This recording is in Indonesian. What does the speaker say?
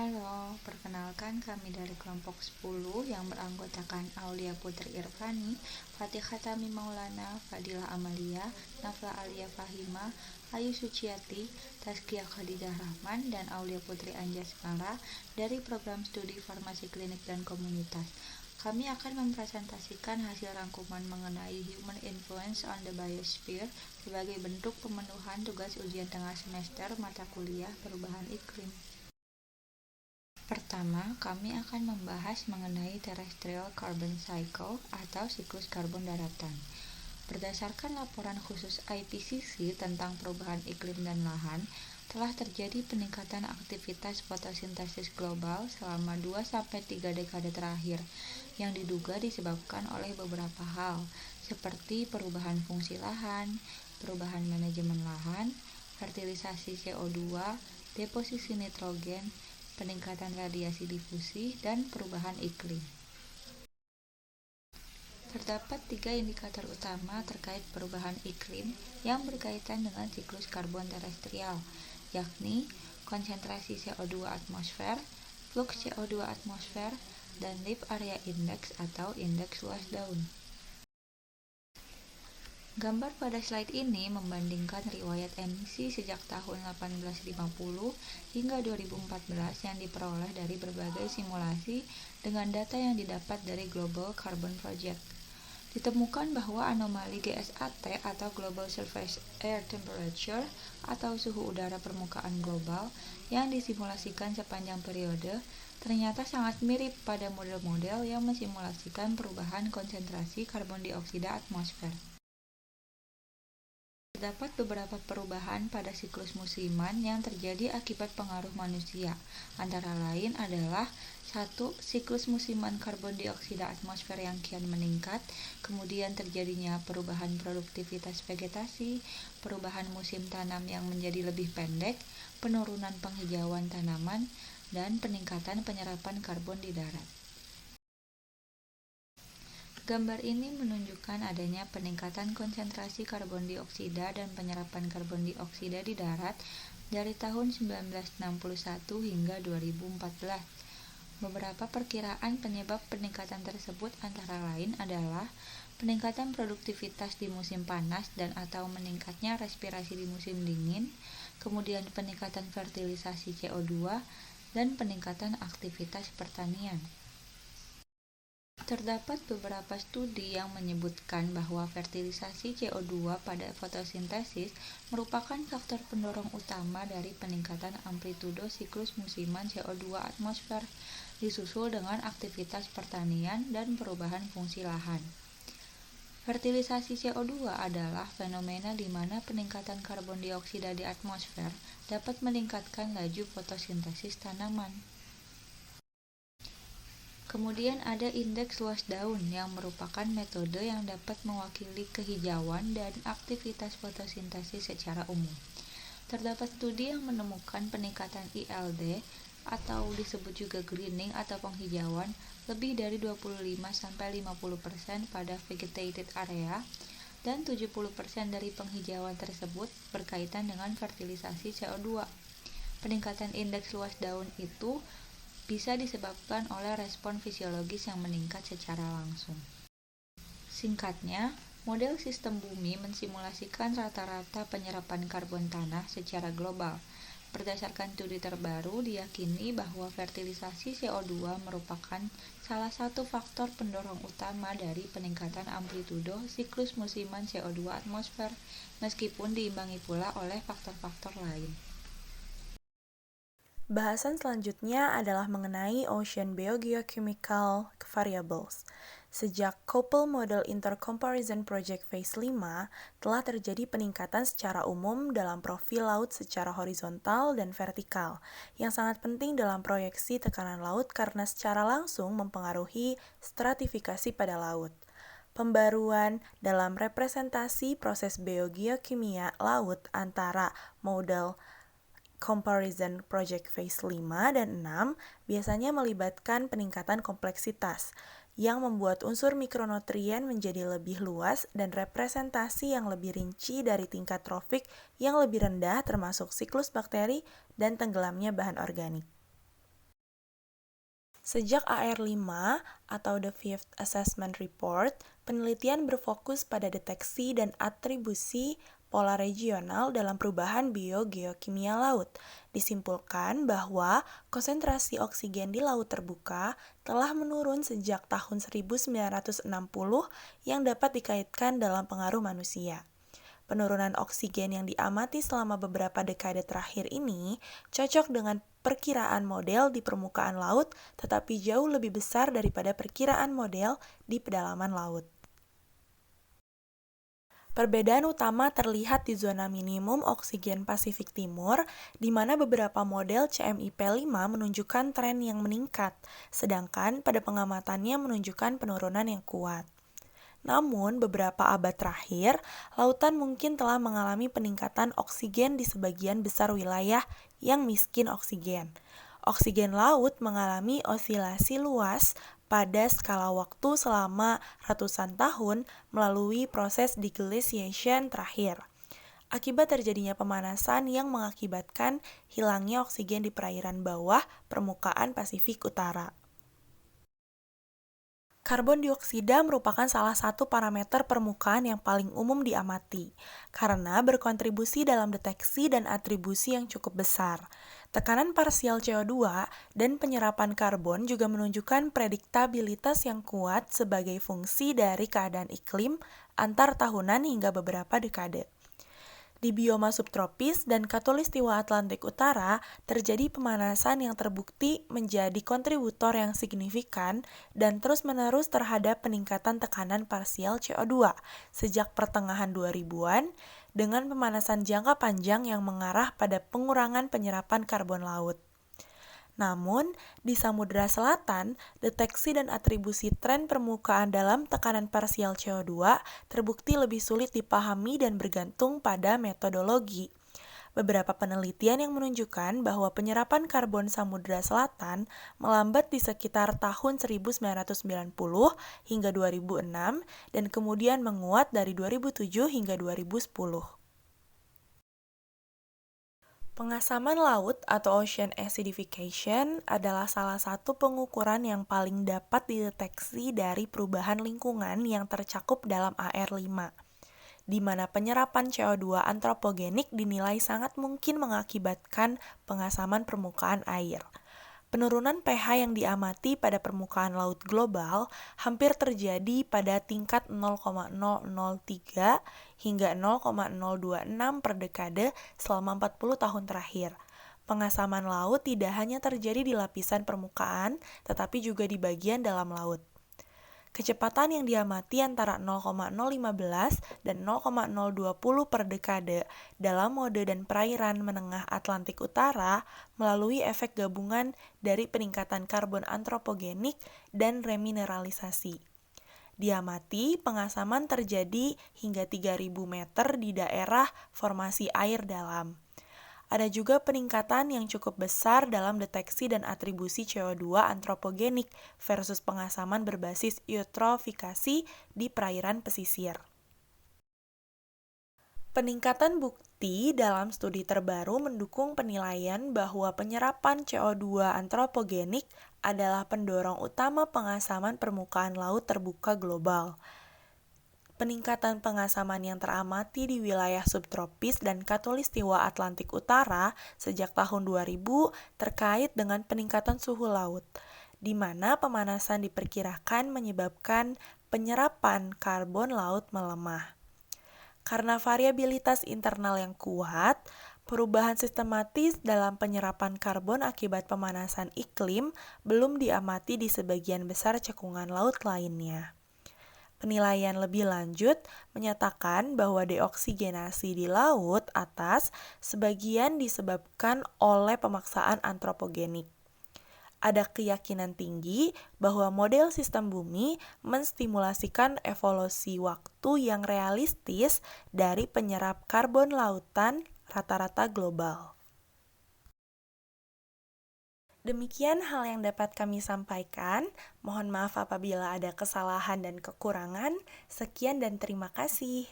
Halo, perkenalkan kami dari kelompok 10 yang beranggotakan Aulia Putri Irvani, Fatih Khatami Maulana, Fadilah Amalia, Nafla Alia Fahima, Ayu Suciati, Tazkiyah Khadijah Rahman, dan Aulia Putri Anjasmara dari program studi farmasi klinik dan komunitas. Kami akan mempresentasikan hasil rangkuman mengenai Human Influence on the Biosphere sebagai bentuk pemenuhan tugas ujian tengah semester mata kuliah perubahan iklim. Pertama, kami akan membahas mengenai terrestrial carbon cycle atau siklus karbon daratan. Berdasarkan laporan khusus IPCC tentang perubahan iklim dan lahan, telah terjadi peningkatan aktivitas fotosintesis global selama 2-3 dekade terakhir yang diduga disebabkan oleh beberapa hal seperti perubahan fungsi lahan, perubahan manajemen lahan, fertilisasi CO2, deposisi nitrogen, peningkatan radiasi difusi, dan perubahan iklim. Terdapat 3 indikator utama terkait perubahan iklim yang berkaitan dengan siklus karbon terestrial, yakni konsentrasi CO2 atmosfer, flux CO2 atmosfer, dan Leaf Area Index atau indeks luas daun. Gambar pada slide ini membandingkan riwayat emisi sejak tahun 1850 hingga 2014 yang diperoleh dari berbagai simulasi dengan data yang didapat dari Global Carbon Project. Ditemukan bahwa anomali GSAT atau Global Surface Air Temperature atau suhu udara permukaan global yang disimulasikan sepanjang periode ternyata sangat mirip pada model-model yang mensimulasikan perubahan konsentrasi karbon dioksida atmosfer. Terdapat beberapa perubahan pada siklus musiman yang terjadi akibat pengaruh manusia. Antara lain adalah 1. Siklus musiman karbon dioksida atmosfer yang kian meningkat, kemudian terjadinya perubahan produktivitas vegetasi, perubahan musim tanam yang menjadi lebih pendek, penurunan penghijauan tanaman, dan peningkatan penyerapan karbon di darat. Gambar ini menunjukkan adanya peningkatan konsentrasi karbon dioksida dan penyerapan karbon dioksida di darat dari tahun 1961 hingga 2014. Beberapa perkiraan penyebab peningkatan tersebut antara lain adalah peningkatan produktivitas di musim panas dan atau meningkatnya respirasi di musim dingin, kemudian peningkatan fertilisasi CO2, dan peningkatan aktivitas pertanian. Terdapat beberapa studi yang menyebutkan bahwa fertilisasi CO2 pada fotosintesis merupakan faktor pendorong utama dari peningkatan amplitudo siklus musiman CO2 atmosfer, disusul dengan aktivitas pertanian dan perubahan fungsi lahan. Fertilisasi CO2 adalah fenomena di mana peningkatan karbon dioksida di atmosfer dapat meningkatkan laju fotosintesis tanaman. Kemudian ada indeks luas daun yang merupakan metode yang dapat mewakili kehijauan dan aktivitas fotosintesis secara umum. Terdapat studi yang menemukan peningkatan ILD atau disebut juga greening atau penghijauan lebih dari 25-50% pada vegetated area dan 70% dari penghijauan tersebut berkaitan dengan fertilisasi CO2. Peningkatan indeks luas daun itu bisa disebabkan oleh respon fisiologis yang meningkat secara langsung. Singkatnya, model sistem bumi mensimulasikan rata-rata penyerapan karbon tanah secara global. Berdasarkan studi terbaru, diyakini bahwa fertilisasi CO2 merupakan salah satu faktor pendorong utama dari peningkatan amplitudo siklus musiman CO2 atmosfer, meskipun diimbangi pula oleh faktor-faktor lain. Bahasan selanjutnya adalah mengenai Ocean Biogeochemical Variables. Sejak Coupled Model Intercomparison Project Phase 5, telah terjadi peningkatan secara umum dalam profil laut secara horizontal dan vertikal, yang sangat penting dalam proyeksi tekanan laut karena secara langsung mempengaruhi stratifikasi pada laut. Pembaruan dalam representasi proses biogeokimia laut antara model Comparison Project Phase 5 dan 6 biasanya melibatkan peningkatan kompleksitas yang membuat unsur mikronutrien menjadi lebih luas dan representasi yang lebih rinci dari tingkat trofik yang lebih rendah termasuk siklus bakteri dan tenggelamnya bahan organik. Sejak AR5 atau The Fifth Assessment Report, penelitian berfokus pada deteksi dan atribusi pola regional dalam perubahan biogeokimia laut. Disimpulkan bahwa konsentrasi oksigen di laut terbuka telah menurun sejak tahun 1960 yang dapat dikaitkan dalam pengaruh manusia. Penurunan oksigen yang diamati selama beberapa dekade terakhir ini cocok dengan perkiraan model di permukaan laut, tetapi jauh lebih besar daripada perkiraan model di pedalaman laut. Perbedaan utama terlihat di zona minimum oksigen Pasifik Timur, di mana beberapa model CMIP5 menunjukkan tren yang meningkat, sedangkan pada pengamatannya menunjukkan penurunan yang kuat. Namun, beberapa abad terakhir, lautan mungkin telah mengalami peningkatan oksigen di sebagian besar wilayah yang miskin oksigen. Oksigen laut mengalami osilasi luas pada skala waktu selama ratusan tahun melalui proses deglaciation terakhir. Akibat terjadinya pemanasan yang mengakibatkan hilangnya oksigen di perairan bawah permukaan Pasifik Utara. Karbon dioksida merupakan salah satu parameter permukaan yang paling umum diamati, karena berkontribusi dalam deteksi dan atribusi yang cukup besar. Tekanan parsial CO2 dan penyerapan karbon juga menunjukkan prediktabilitas yang kuat sebagai fungsi dari keadaan iklim antar tahunan hingga beberapa dekade. Di bioma subtropis dan Khatulistiwa Atlantik Utara, terjadi pemanasan yang terbukti menjadi kontributor yang signifikan dan terus-menerus terhadap peningkatan tekanan parsial CO2 sejak pertengahan 2000-an dengan pemanasan jangka panjang yang mengarah pada pengurangan penyerapan karbon laut. Namun, di Samudra Selatan, deteksi dan atribusi tren permukaan dalam tekanan parsial CO2 terbukti lebih sulit dipahami dan bergantung pada metodologi. Beberapa penelitian yang menunjukkan bahwa penyerapan karbon Samudra Selatan melambat di sekitar tahun 1990 hingga 2006 dan kemudian menguat dari 2007 hingga 2010. Pengasaman laut atau ocean acidification adalah salah satu pengukuran yang paling dapat dideteksi dari perubahan lingkungan yang tercakup dalam AR5, di mana penyerapan CO2 antropogenik dinilai sangat mungkin mengakibatkan pengasaman permukaan air. Penurunan pH yang diamati pada permukaan laut global hampir terjadi pada tingkat 0,003 hingga 0,026 per dekade selama 40 tahun terakhir. Pengasaman laut tidak hanya terjadi di lapisan permukaan, tetapi juga di bagian dalam laut. Kecepatan yang diamati antara 0,015 dan 0,020 per dekade dalam mode dan perairan menengah Atlantik Utara melalui efek gabungan dari peningkatan karbon antropogenik dan remineralisasi. Diamati, pengasaman terjadi hingga 3.000 meter di daerah formasi air dalam. Ada juga peningkatan yang cukup besar dalam deteksi dan atribusi CO2 antropogenik versus pengasaman berbasis eutrofikasi di perairan pesisir. Peningkatan bukti dalam studi terbaru mendukung penilaian bahwa penyerapan CO2 antropogenik adalah pendorong utama pengasaman permukaan laut terbuka global. Peningkatan pengasaman yang teramati di wilayah subtropis dan Khatulistiwa Atlantik Utara sejak tahun 2000 terkait dengan peningkatan suhu laut, di mana pemanasan diperkirakan menyebabkan penyerapan karbon laut melemah. Karena variabilitas internal yang kuat, perubahan sistematis dalam penyerapan karbon akibat pemanasan iklim belum diamati di sebagian besar cekungan laut lainnya. Penilaian lebih lanjut menyatakan bahwa deoksigenasi di laut atas sebagian disebabkan oleh pemaksaan antropogenik. Ada keyakinan tinggi bahwa model sistem bumi menstimulasikan evolusi waktu yang realistis dari penyerap karbon lautan rata-rata global. Demikian hal yang dapat kami sampaikan. Mohon maaf apabila ada kesalahan dan kekurangan. Sekian dan terima kasih.